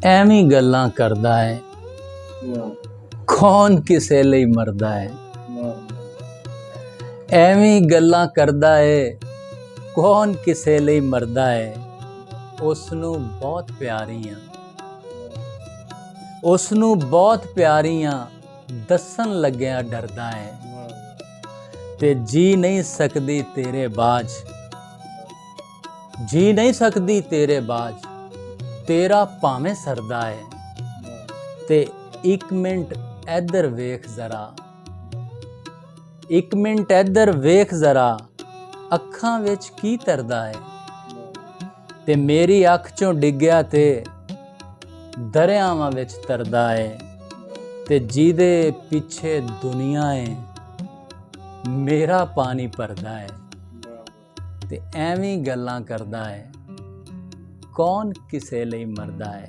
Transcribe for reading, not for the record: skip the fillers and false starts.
ਐਵੇਂ ਗੱਲਾਂ ਕਰਦਾ ਹੈ, ਕੌਣ ਕਿਸੇ ਲਈ ਮਰਦਾ ਹੈ। ਐਵੇਂ ਗੱਲਾਂ ਕਰਦਾ ਹੈ, ਕੌਣ ਕਿਸੇ ਲਈ ਮਰਦਾ ਹੈ। ਉਸ ਨੂੰ ਬਹੁਤ ਪਿਆਰੀਆਂ, ਉਸ ਨੂੰ ਬਹੁਤ ਪਿਆਰੀਆਂ ਦੱਸਣ ਲੱਗਿਆ ਡਰਦਾ ਹੈ। ਤੇ ਜੀ ਨਹੀਂ ਸਕਦੀ ਤੇਰੇ ਬਾਝ, ਜੀ ਨਹੀਂ ਸਕਦੀ ਤੇਰੇ ਬਾਝ, ਤੇਰਾ ਭਾਵੇਂ ਸਰਦਾ ਹੈ। ਤੇ ਇੱਕ ਮਿੰਟ ਇੱਧਰ ਵੇਖ ਜ਼ਰਾ, ਇੱਕ ਮਿੰਟ ਇੱਧਰ ਵੇਖ ਜ਼ਰਾ, ਅੱਖਾਂ ਵਿੱਚ ਕੀ ਤਰਦਾ ਹੈ। ਤੇ ਮੇਰੀ ਅੱਖ ਚੋਂ ਡਿੱਗਿਆ ਤੇ ਦਰਿਆਵਾਂ ਵਿੱਚ ਤਰਦਾ ਹੈ। ਤੇ ਜਿਹਦੇ ਪਿੱਛੇ ਦੁਨੀਆ ਹੈ, ਮੇਰਾ ਪਾਣੀ ਭਰਦਾ ਹੈ। ਤੇ ਐਵੇਂ ਗੱਲਾਂ ਕਰਦਾ ਹੈ, ਕੌਣ ਕਿਸੇ ਲਈ ਮਰਦਾ ਹੈ।